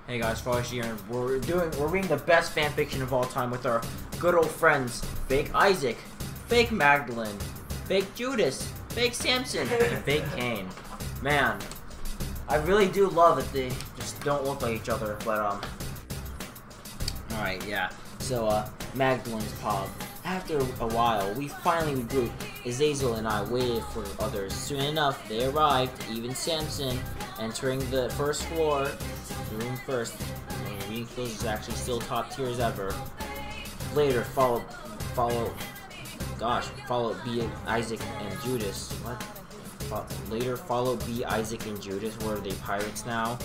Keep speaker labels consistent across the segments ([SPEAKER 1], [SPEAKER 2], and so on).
[SPEAKER 1] Hey guys, FireballHD, and we're reading the best fanfiction of all time with our good old friends, Fake Isaac, Fake Magdalene, Fake Judas, Fake Samson, and Fake Cain. Man, I really do love that they just don't look like each other, but alright, yeah. So, Magdalene's pub. After a while, we finally regrouped. Azazel and I waited for others. Soon enough, they arrived, even Samson, entering the first floor. The room first. The reading skills is actually still top tier as ever. Later, followed B, Isaac, and Judas. What? Later followed B, Isaac, and Judas. Were they pirates now?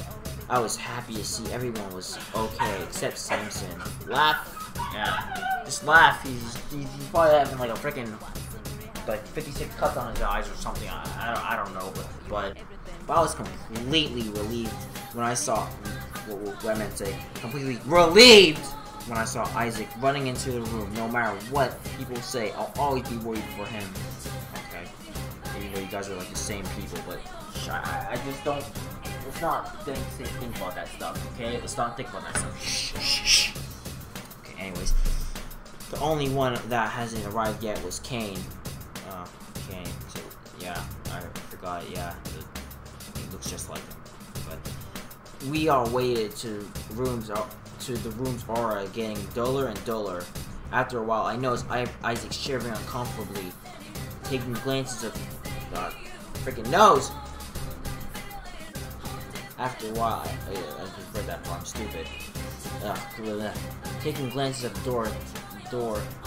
[SPEAKER 1] I was happy to see everyone was okay, except Samson. Laugh. Yeah, just laugh. He's probably having like a freaking like 56 cuts on his eyes or something. I don't know, but I was completely relieved when I saw what I meant to say. Completely relieved when I saw Isaac running into the room. No matter what people say, I'll always be worried for him. Okay, even though you guys are like the same people, but I just don't. Let's not think about that stuff. Okay, let's not think about that stuff. Shh. Anyways, the only one that hasn't arrived yet was Cain. Cain. So yeah, I forgot. Yeah, it looks just like him. But we all waited to the room's aura getting duller and duller. After a while, I noticed Isaac shivering uncomfortably, taking glances of freaking nose. After a while, I just read that part. I'm stupid. Taking glances at the door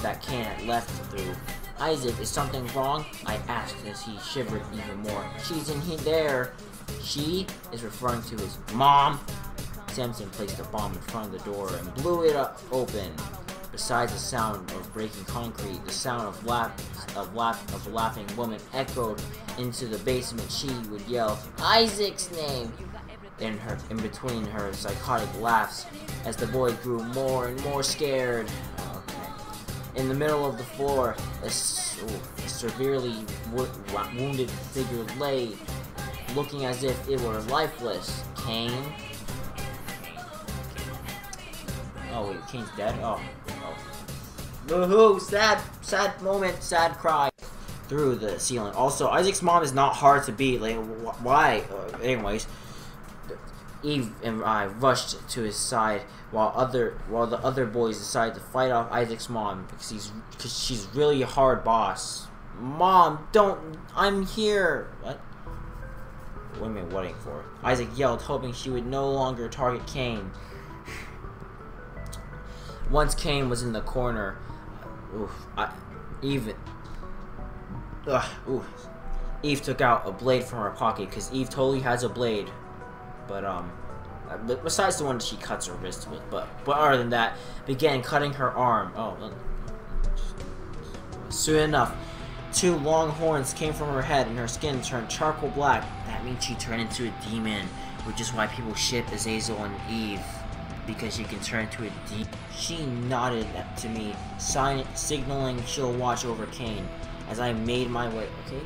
[SPEAKER 1] that Cain had left through. Isaac, is something wrong? I asked as he shivered even more. She's in there. She is referring to his mom. Samson placed a bomb in front of the door and blew it open. Besides the sound of breaking concrete, the sound of a laughing woman echoed into the basement. She would yell Isaac's name in between her psychotic laughs as the boy grew more and more scared. Okay. In the middle of the floor, a severely wounded figure lay, looking as if it were lifeless. Cain? Oh wait, Cain's dead? Oh. Woohoo! Sad moment, sad cry. Through the ceiling. Also, Isaac's mom is not hard to beat. Like, why? Anyways. Eve and I rushed to his side while the other boys decided to fight off Isaac's mom because she's really a hard boss. Mom, don't! I'm here. What? What am I waiting for? Isaac yelled, hoping she would no longer target Cain. Once Cain was in the corner, Eve took out a blade from her pocket because Eve totally has a blade. But besides the one that she cuts her wrist with, but other than that, began cutting her arm. Oh, soon enough, 2 long horns came from her head, and her skin turned charcoal black. That means she turned into a demon, which is why people ship Azazel and Eve, because she can turn into a demon. She nodded to me, signaling she'll watch over Cain as I made my way. Okay,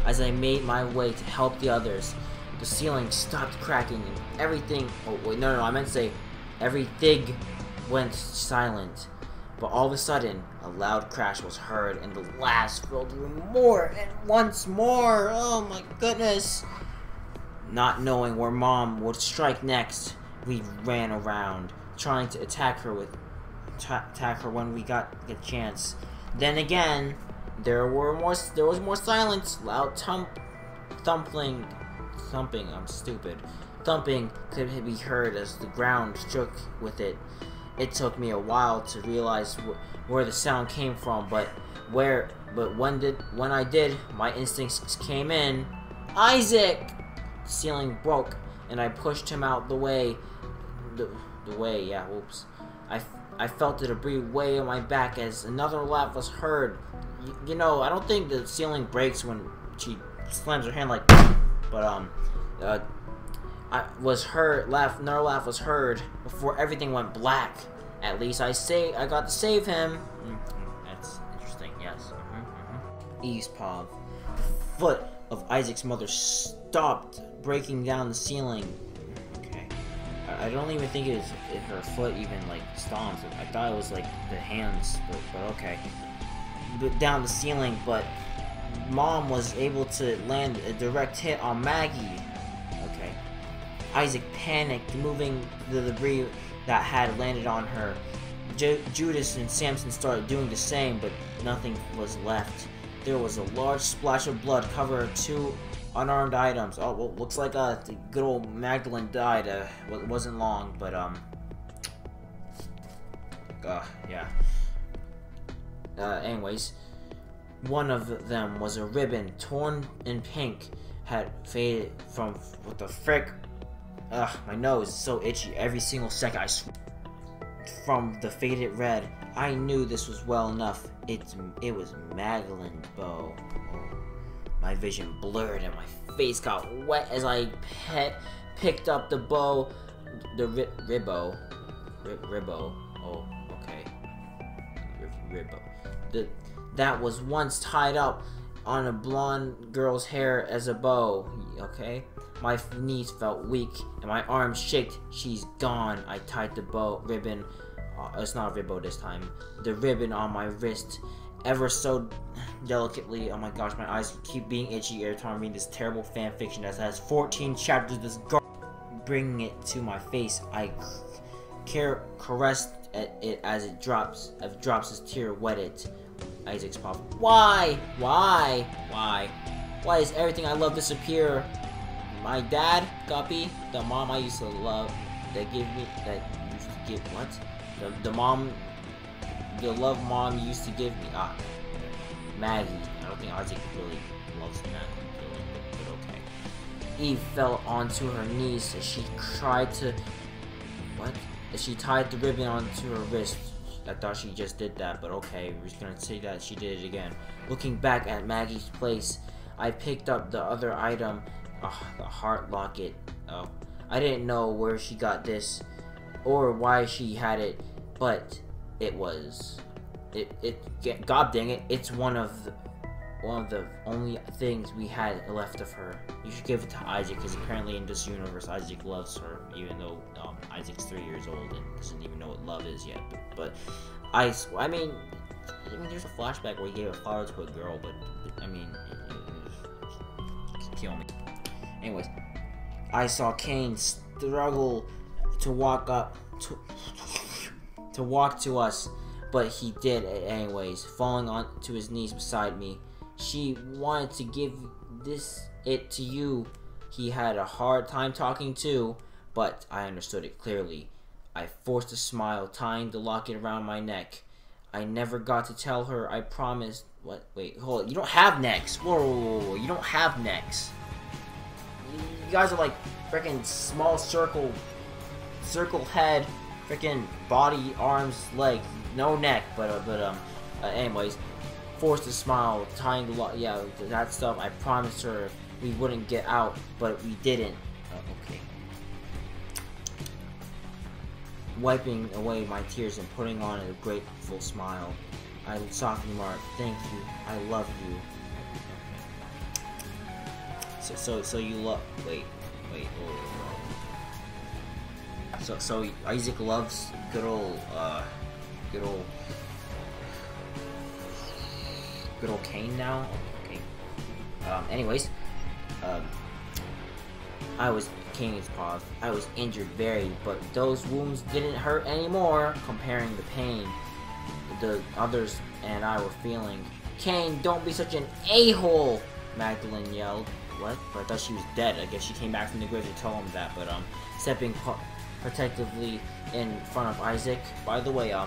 [SPEAKER 1] as I made my way to help the others. The ceiling stopped cracking and everything. Oh wait, no, I meant to say everything went silent. But all of a sudden, a loud crash was heard, and the blast filled the room more and once more. Oh my goodness! Not knowing where Mom would strike next, we ran around, trying to attack her when we got the chance. Then again, there was more silence. Loud thumping, I'm stupid. Thumping could be heard as the ground shook with it. It took me a while to realize where the sound came from, but when I did, my instincts came in. Isaac! The ceiling broke, and I pushed him out the way. Yeah, whoops. I felt the debris weigh on my back as another laugh was heard. You know, I don't think the ceiling breaks when she slams her hand like. But another laugh was heard before everything went black. At least I got to save him. That's interesting. Yes. Eve's paw. The foot of Isaac's mother stopped breaking down the ceiling. Okay. I don't even think it was her foot even like stomps. I thought it was like the hands, but okay. But down the ceiling, but Mom was able to land a direct hit on Maggie. Okay. Isaac panicked, moving the debris that had landed on her. Judas and Samson started doing the same, but nothing was left. There was a large splash of blood covering 2 unarmed items. Oh, well, looks like the good old Magdalene died. It wasn't long, but yeah. Anyways, one of them was a ribbon torn in pink, had faded from what the frick. My nose is so itchy every single second. From the faded red, I knew this was well enough. It was Magdalene's bow. Oh. My vision blurred and my face got wet as I picked up the bow. The ribbo. Oh, okay. Ribbo. That was once tied up on a blonde girl's hair as a bow. Okay. My knees felt weak and my arms shook. She's gone. I tied the ribbon. It's not a ribbo this time. The ribbon on my wrist, ever so delicately. Oh my gosh, my eyes keep being itchy every time I read this terrible fan fiction that has 14 chapters. This bringing it to my face. I caressed it as it drops. His tear wetted Isaac's palm. Why? Why does everything I love disappear? My dad, Guppy, the mom I used to love, that used to give what? The love mom used to give me. Maggie. I don't think Isaac really loves Maggie, but okay. Eve fell onto her knees as she tried to. What? As she tied the ribbon onto her wrist. I thought she just did that, but okay, we're just gonna say that she did it again. Looking back at Maggie's place, I picked up the other item. The heart locket. Oh, I didn't know where she got this or why she had it, but it was God dang it, it's one of the only things we had left of her. You should give it to Isaac, because apparently in this universe Isaac loves her, even though Isaac's 3 years old and doesn't even know what love is yet. But I mean there's a flashback where he gave a flower to a girl, but I mean kill me. Anyways, I saw Cain struggle to walk to us, but he did it anyways, falling onto his knees beside me. She wanted to give it to you. He had a hard time talking too, but I understood it clearly. I forced a smile, tying the locket around my neck. I never got to tell her. I promised. What? Wait, hold on. You don't have necks. Whoa. You don't have necks. You guys are like freaking small circle head, freaking body, arms, legs, no neck, anyways, forced a smile, tying the yeah, that stuff. I promised her we wouldn't get out, but we didn't. Okay. Wiping away my tears and putting on a grateful smile, I softly remarked, "Thank you. I love you." So you love. Wait. So Isaac loves good old Cain now. Okay. Anyways, I was Cain's paw. I was injured very, but those wounds didn't hurt anymore. Comparing the pain the others and I were feeling. Cain, don't be such an a-hole! Magdalene yelled. What? But I thought she was dead. I guess she came back from the grave to tell him that. But stepping protectively in front of Isaac. By the way, I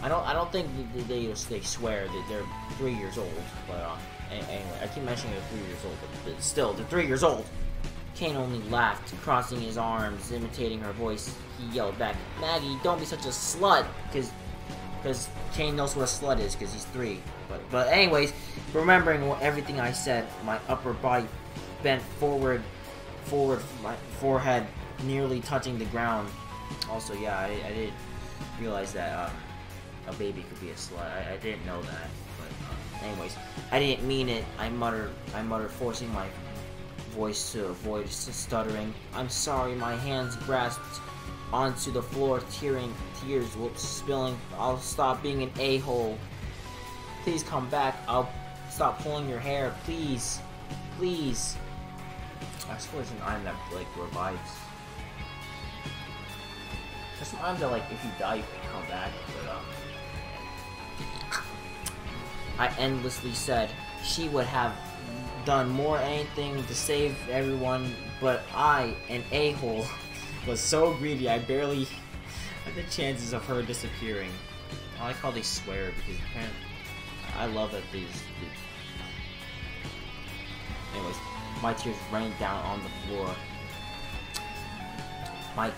[SPEAKER 1] don't think they swear that they're 3 years old. But anyway, I keep mentioning they're 3 years old, but still, they're 3 years old. Cain only laughed, crossing his arms, imitating her voice. He yelled back, "Maggie, don't be such a slut," because Cain knows what a slut is because he's 3. But anyways, remembering everything I said, my upper body bent forward, my forehead nearly touching the ground. Also, yeah, I didn't realize that a baby could be a slut. I didn't know that. But anyways, I didn't mean it. I muttered, forcing my voice to avoid stuttering. "I'm sorry." My hands grasped onto the floor, tears spilling. I'll stop being an a-hole. Please come back. I'll stop pulling your hair. Please. Please. I swear it's an item that, like, revives. There's some items that, like, if you die, you can come back. But, I endlessly said she would have done more anything to save everyone, but I, an a-hole, was so greedy I barely had the chances of her disappearing. I like how they swear, because apparently I love that these. Anyways, my tears rained down on the floor. My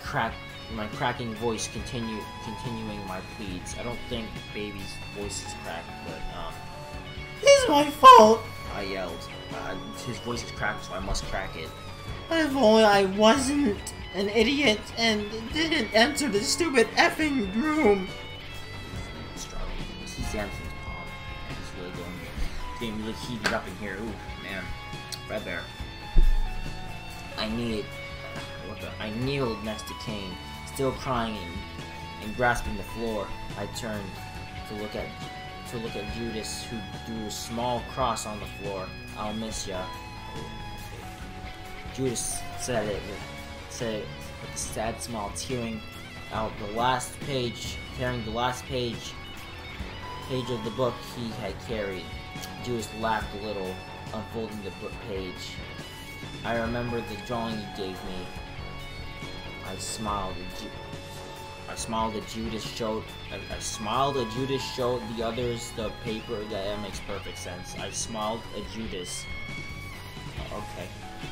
[SPEAKER 1] cracking voice continuing my pleads. I don't think baby's voice is cracked, but it's my fault! I yelled. His voice is cracked, so I must crack it. If only I wasn't an idiot and didn't enter the stupid effing room. This is Samson's palm. It's really getting really heated up in here. Ooh, man. Red Bear. I kneeled next to Kane, still crying and grasping the floor. I turned to look at Judas, who drew a small cross on the floor. I'll miss ya. Judas said it with a sad smile, tearing the last page of the book he had carried. Judas laughed a little, unfolding the book page. I remember the drawing you gave me. I smiled at Judas showed the others the paper. That makes perfect sense. I smiled at Judas. Okay.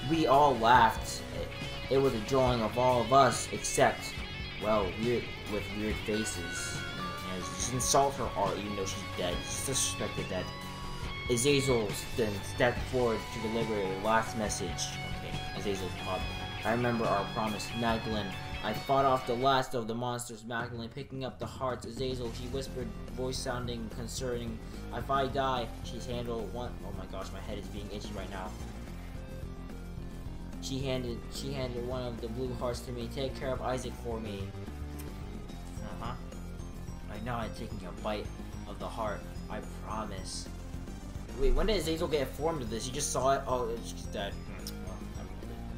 [SPEAKER 1] We all laughed. It was a drawing of all of us, except, well, with weird faces. You know, just insult her art, even though she's dead. Just disrespect the dead. Azazel then stepped forward to deliver a last message. Okay, Azazel's pub. I remember our promise, Magdalene. I fought off the last of the monsters, Magdalene, picking up the hearts. Azazel, she whispered, voice sounding concerning. If I die, she's handled one. Oh my gosh, my head is being itchy right now. She handed one of the blue hearts to me. Take care of Isaac for me. I know I'm taking a bite of the heart. I promise. Wait, when did Azazel get informed of this? You just saw it? Oh, she's dead.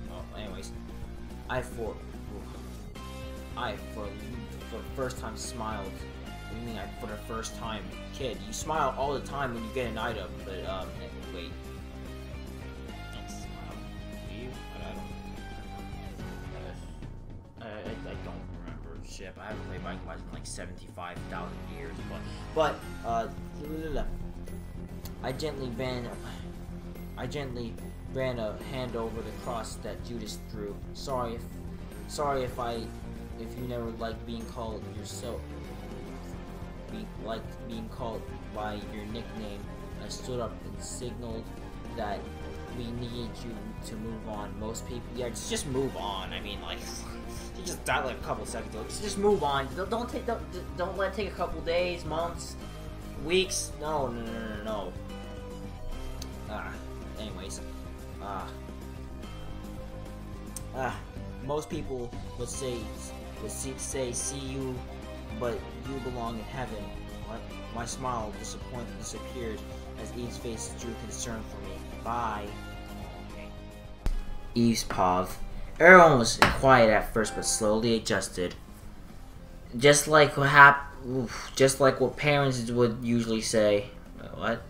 [SPEAKER 1] Well, anyways. For the first time smiled. What do you mean for the first time? Kid, you smile all the time when you get an item, but, wait. Don't smile. Do you? I don't remember. Shit, I haven't played Viking Wise in like 75,000 years, but, I gently ran a hand over the cross that Judas drew. Sorry if you never liked being called being called by your nickname. I stood up and signaled that we needed you to move on. Most people, yeah, just move on. I mean, like, you just died like a couple seconds ago. Just move on. Don't let it take a couple days, months, weeks. No. Anyways, most people would say see you, but you belong in heaven. What? My smile of disappointment disappeared as Eve's face drew concern for me. Bye. Okay. Eve's pav. Everyone was quiet at first, but slowly adjusted. Just like what parents would usually say. What?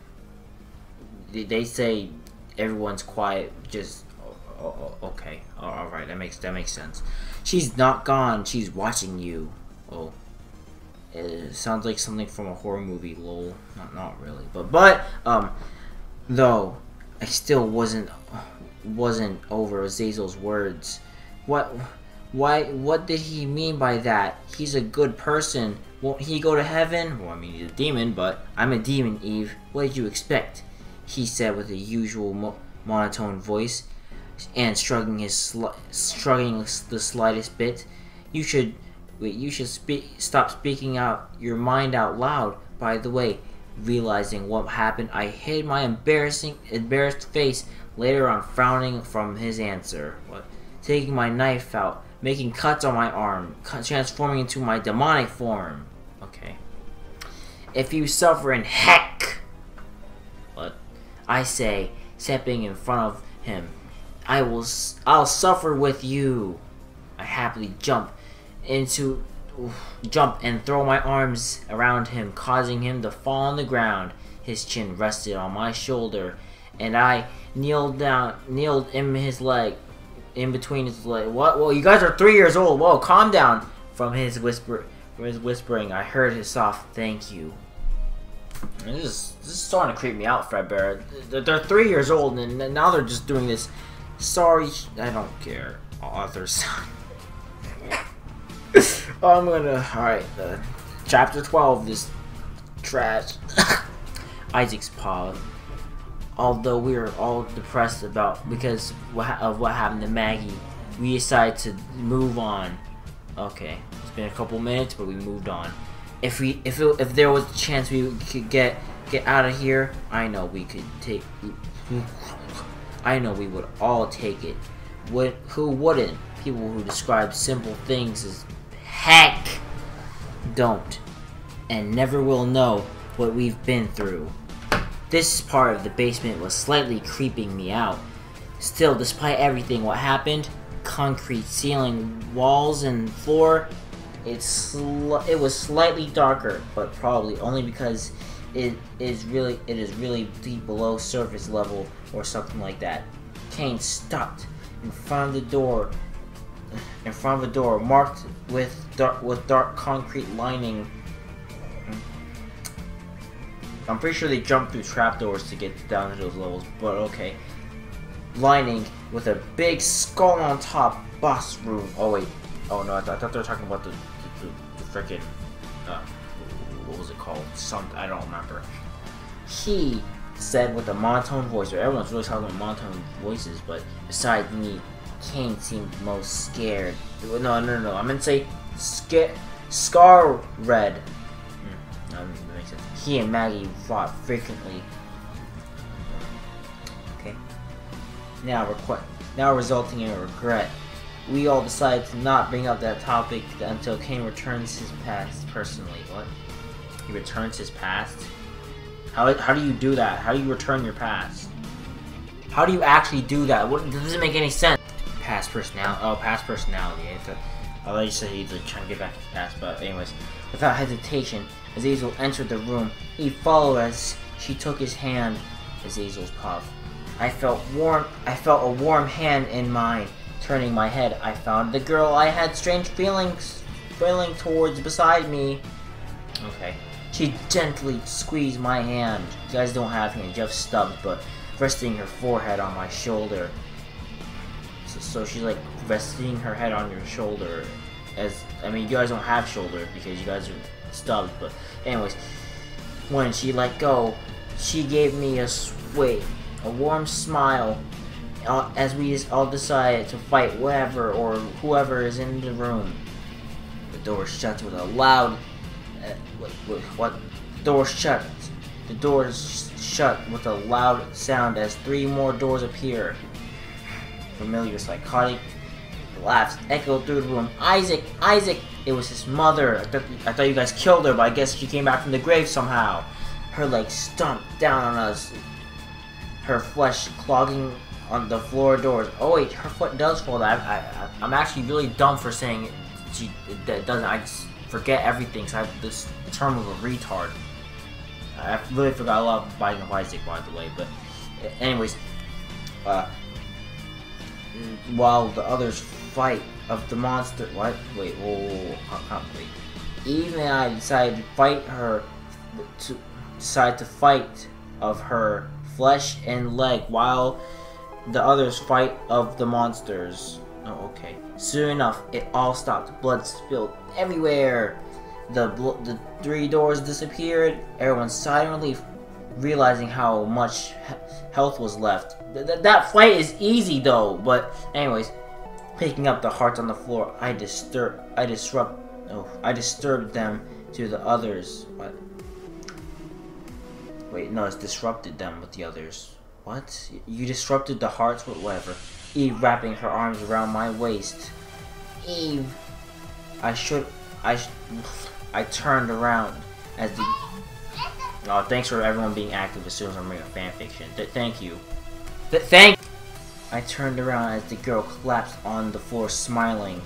[SPEAKER 1] They say everyone's quiet. Just okay. All right. That makes sense. She's not gone. She's watching you. Oh, it sounds like something from a horror movie. Lol. Not really. But though I still wasn't over Azazel's words. What did he mean by that? He's a good person. Won't he go to heaven? Well, I mean, he's a demon, but I'm a demon, Eve. What did you expect? He said with a usual monotone voice, and shrugging the slightest bit. You should stop speaking out your mind out loud. By the way, realizing what happened, I hid my embarrassed face. Later on, frowning from his answer. What? Taking my knife out, making cuts on my arm, transforming into my demonic form. Okay. If you suffer in heck, what? I say, stepping in front of him, I'll suffer with you. I happily jump and throw my arms around him, causing him to fall on the ground. His chin rested on my shoulder, and I kneeled in his leg, in between his leg. What? Well, you guys are 3 years old. Whoa, calm down. From his whispering, I heard his soft "thank you." And this is starting to creep me out, Fredbear. They're 3 years old, and now they're just doing this. Sorry, I don't care. Author's son. I'm gonna. Alright, chapter 12, this trash. Isaac's paw. Although we were all depressed because of what happened to Maggie, we decided to move on. Okay, it's been a couple minutes, but we moved on. If there was a chance we could get out of here, I know we could take. I know we would all take it. Who wouldn't? People who describe simple things as heck don't and never will know what we've been through. This part of the basement was slightly creeping me out. Still, despite everything what happened, concrete ceiling, walls, and floor, it was slightly darker, but probably only because it is really deep below surface level or something like that. Kane stopped in front of the door. Marked with dark concrete lining. I'm pretty sure they jumped through trapdoors to get down to those levels, but okay. Lining with a big skull on top. Boss room. Oh wait. Oh no, I thought they were talking about the freaking what was it called? Something I don't remember. He said with a monotone voice, or everyone's really talking about monotone voices, but besides me, Kane seemed most scared. No. I meant to say Scar Red. That makes sense. He and Maggie fought frequently. Okay. Now resulting in a regret. We all decided to not bring up that topic until Kane returns his past personally. What? He returns his past? How do you do that? How do you return your past? How do you actually do that? What doesn't make any sense. Past personality. Oh, past personality. I thought you said he's like trying to get back his past, but anyways. Without hesitation, Azazel entered the room. He followed as she took his hand. Azazel's paw. I felt a warm hand in mine. Turning my head, I found the girl I had strange feeling towards beside me. Okay. She gently squeezed my hand. You guys don't have hands, you have stubs, but resting her forehead on my shoulder. So she's like resting her head on your shoulder. I mean, you guys don't have shoulder because you guys are stubs, but anyways. When she let go, she gave me a warm smile. As we all decided to fight whoever is in the room. The door shut with a loud. What? The door shut. The door shut with a loud sound as 3 more doors appear. Familiar psychotic laughs echoed through the room. Isaac! Isaac! It was his mother. I thought you guys killed her, but I guess she came back from the grave somehow. Her legs stomped down on us. Her flesh clogging on the floor doors. Oh wait, her foot does fall down. I'm actually really dumb for saying that doesn't. I just forget everything. So I have this term of a retard. I really forgot a lot of Binding of Isaac, by the way. But anyways, while the others fight of the monster. What? Wait, whoa. Wait. Even I decided to fight her. To fight of her flesh and leg while the others fight of the monsters. Oh, okay. Soon enough, it all stopped. Blood spilled everywhere. The 3 doors disappeared. Everyone silently realizing how much health was left. That fight is easy though. But anyways, picking up the hearts on the floor, I disturbed them to the others. What? Wait, no, it's disrupted them with the others. What? You disrupted the hearts with whatever. Eve wrapping her arms around my waist. Eve. I turned around as the... Oh, thanks for everyone being active as soon as I'm reading a fanfiction. Thank you. I turned around as the girl collapsed on the floor smiling.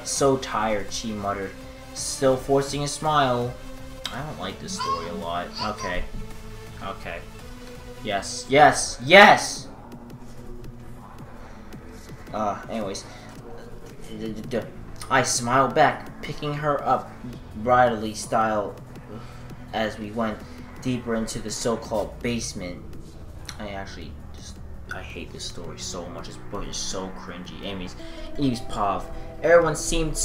[SPEAKER 1] So tired, she muttered, still forcing a smile. I don't like this story a lot. Okay. Okay. Yes. Yes. Yes! Anyways. I smiled back, picking her up bridally style as we went deeper into the so-called basement. I hate this story so much. This book is so cringy. Eve's pav. Everyone seemed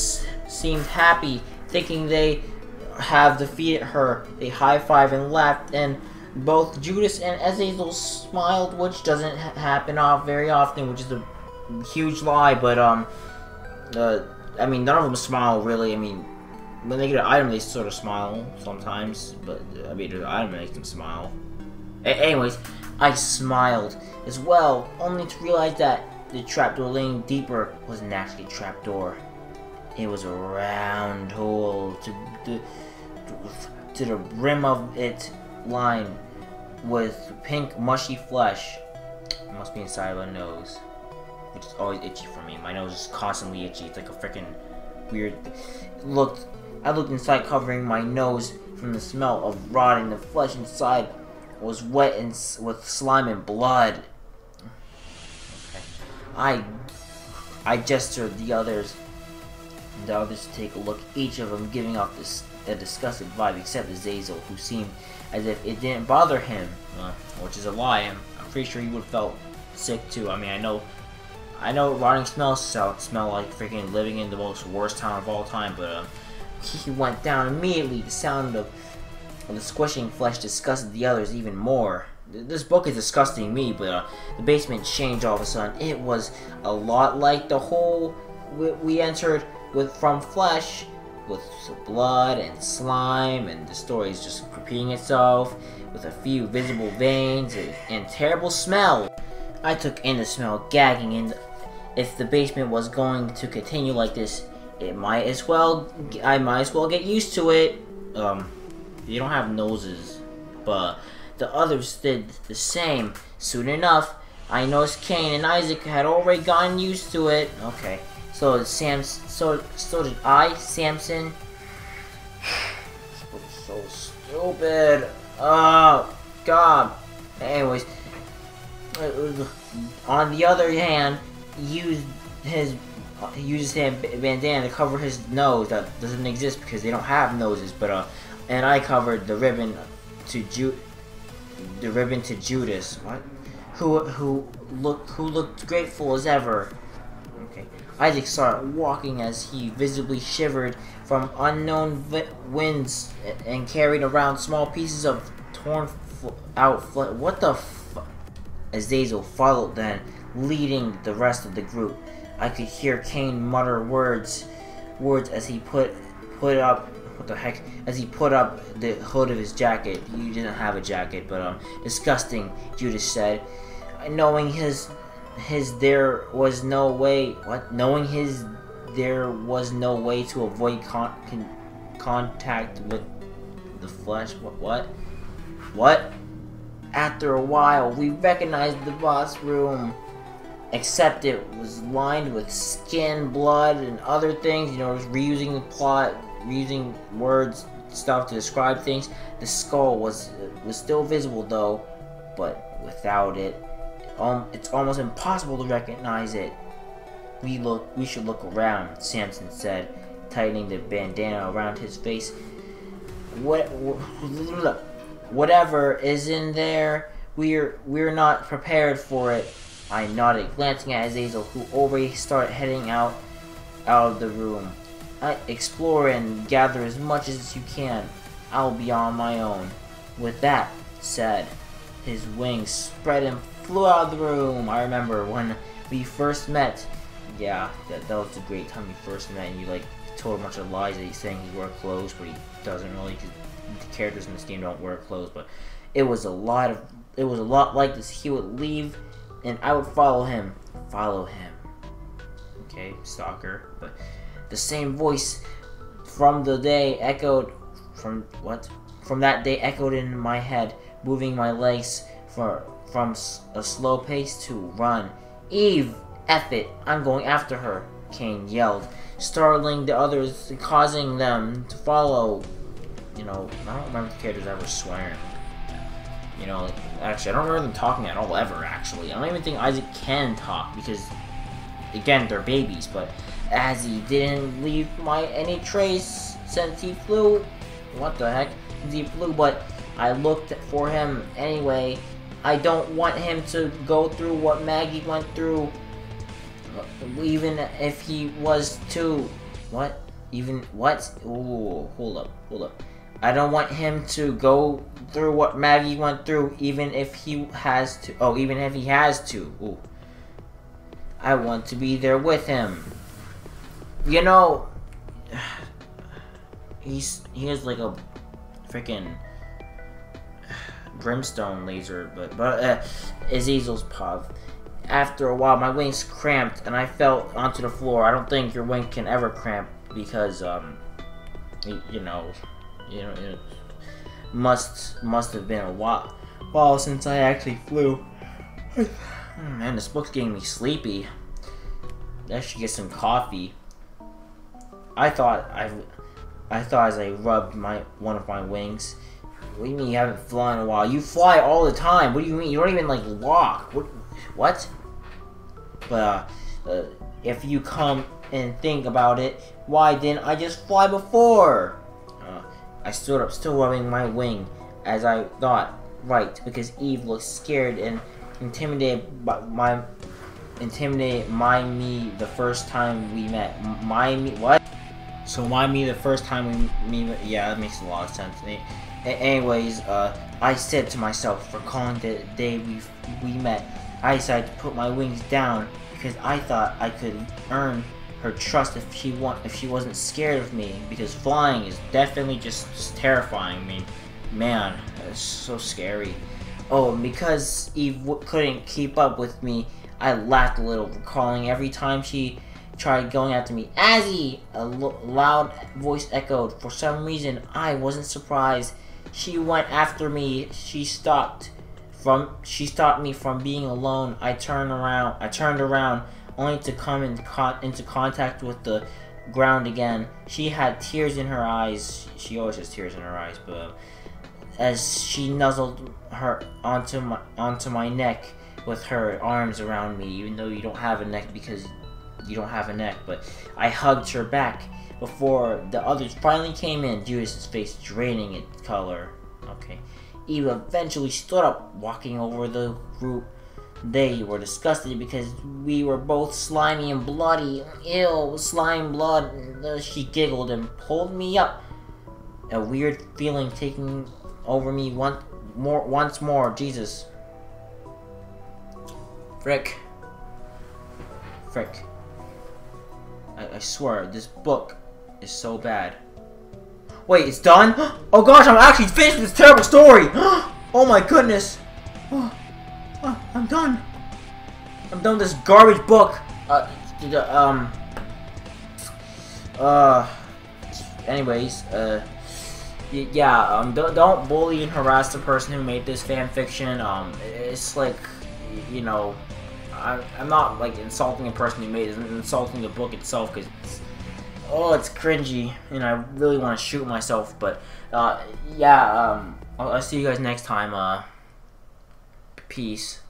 [SPEAKER 1] happy, thinking they have defeated her. They high-fived and laughed, and both Judas and Azazel smiled, which doesn't happen very often, which is a huge lie. But I mean, none of them smile really. I mean, when they get an item, they sort of smile sometimes, but I mean, the item makes them smile. Anyways, I smiled as well, only to realize that the trapdoor leading deeper wasn't actually a trapdoor. It was a round hole to the rim of it, lined with pink, mushy flesh. It must be inside of a nose, which is always itchy for me. My nose is constantly itchy. It's like a freaking weird. I looked inside, covering my nose from the smell of rotting. The flesh inside was wet and with slime and blood. Okay. I gestured the others to take a look, each of them giving off a disgusted vibe, except Azazel, who seemed as if it didn't bother him, which is a lie. I'm pretty sure he would have felt sick too. I mean, I know rotting smells smell like freaking living in the most worst town of all time, but he went down immediately. The sound of the squishing flesh disgusted the others even more. This book is disgusting me, but the basement changed all of a sudden. It was a lot like the hole we entered from flesh, with blood and slime, and the story is just repeating itself, with a few visible veins and terrible smell. I took in the smell, gagging, and if the basement was going to continue like this, I might as well get used to it. They don't have noses, but the others did the same. Soon enough, I noticed Cain and Isaac had already gotten used to it. Okay, so did I, Samson. This book is so stupid. Oh God. Anyways, on the other hand, he uses his bandana to cover his nose that doesn't exist because they don't have noses. But and I covered the ribbon to Judas. What? Who looked grateful as ever. Okay. Isaac started walking as he visibly shivered from unknown winds and carried around small pieces of torn out flesh. What the f? Azazel followed then, leading the rest of the group. I could hear Cain mutter words as he put up. What the heck? As he put up the hood of his jacket. He didn't have a jacket, but disgusting, Judas said. Knowing there was no way. What? Knowing there was no way to avoid contact with the flesh. What? After a while, we recognized the boss room. Except it was lined with skin, blood, and other things. You know, reusing the plot, using words, stuff to describe things. The skull was still visible though, but without it, it's almost impossible to recognize it. We should look around, Samson said, tightening the bandana around his face. Whatever is in there, we're not prepared for it. I nodded, glancing at Azazel, who already started heading out of the room. Explore and gather as much as you can. I'll be on my own. With that said, his wings spread and flew out of the room. I remember when we first met. Yeah, that was the great time we first met, and you like told a bunch of lies that he's saying he wore clothes, but he doesn't really, because the characters in this game don't wear clothes. But it was a lot like this. He would leave, and I would follow him. Okay, stalker. But the same voice from the day echoed from that day echoed in my head, moving my legs from a slow pace to run. Eve, F it, I'm going after her, Kane yelled, startling the others and causing them to follow. You know, I don't remember the characters ever swearing. You know, actually, I don't remember them talking at all ever, actually. I don't even think Isaac can talk because, again, they're babies, but as he didn't leave any trace since he flew. What the heck? Since he flew, but I looked for him anyway. I don't want him to go through what Maggie went through, even if he was too. What? Even what? Ooh, hold up. I don't want him to go through what Maggie went through, even if he has to. Oh, even if he has to. Ooh. I want to be there with him. You know, he has like a freaking brimstone laser, but Azazel's paw. After a while, my wings cramped and I fell onto the floor. I don't think your wing can ever cramp because you know, it must have been a while since I actually flew. Man, this book's getting me sleepy. I should get some coffee. I thought as I rubbed one of my wings. What do you mean you haven't flown in a while? You fly all the time. What do you mean? You don't even like walk. What? But if you come and think about it, why didn't I just fly before? I stood up, still rubbing my wing, as I thought, right, because Eve looked scared and intimidated by me the first time we met. What? So why me the first time we met? Yeah, that makes a lot of sense. Anyways, I said to myself, recalling the day we met, I decided to put my wings down because I thought I could earn her trust if she wasn't scared of me, because flying is definitely just terrifying. I mean, man, it's so scary. Oh, and because Eve couldn't keep up with me, I laughed a little, recalling every time she tried going after me. Azzy! A loud voice echoed. For some reason, I wasn't surprised. She went after me. She stopped me from being alone. I turned around, only to come into contact with the ground again. She had tears in her eyes. She always has tears in her eyes, but as she nuzzled her onto my neck with her arms around me, even though you don't have a neck because you don't have a neck, but I hugged her back before the others finally came in, Judas's face draining its color. Okay. Eve eventually stood up, walking over the group. They were disgusted because we were both slimy and bloody. Ew, slime blood. She giggled and pulled me up. A weird feeling taking over me once more. Jesus. Frick. I swear, this book is so bad. Wait, it's done? Oh gosh, I'm actually finished with this terrible story! Oh my goodness! I'm done. I'm done with this garbage book. Anyways, yeah, don't bully and harass the person who made this fan fiction. It's like, you know, I'm not like insulting the person who made it, I'm insulting the book itself, because it's cringy, and I really want to shoot myself. But yeah, I'll see you guys next time. Peace.